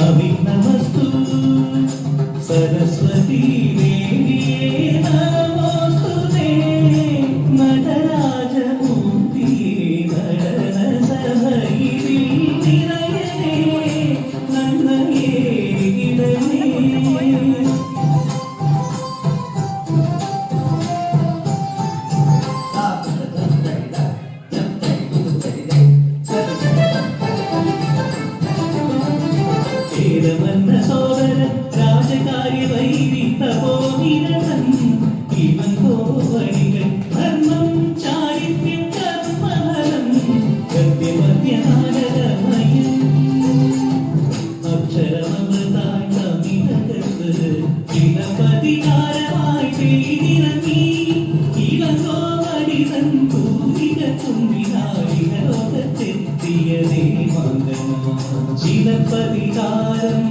अभिनमस्तु सरस्वती देवी नमोस्तुते नटराजमूर्ति नटन सहैरी निरयने नन्नये गिरणे േരമന്ന സോദര രാജകാര്യ വൈരി തപോനിരതൻ ഇവൻ കോവണികൾ ധർമ്മം ചാരിത്യം കർമ്മഫലം ഗദ്യമധ്യാനരമയം അക്ഷരമൃതായി തമിഴകത്ത് ഇളപതികാരമായി പെയ്തിറങ്ങി ഇവൻ കോവണിതൻ പൂരിക തുമ്പിനാളിക ലോകത്തെത്തിയതേ മംഗള ചിലപ്പതികാരം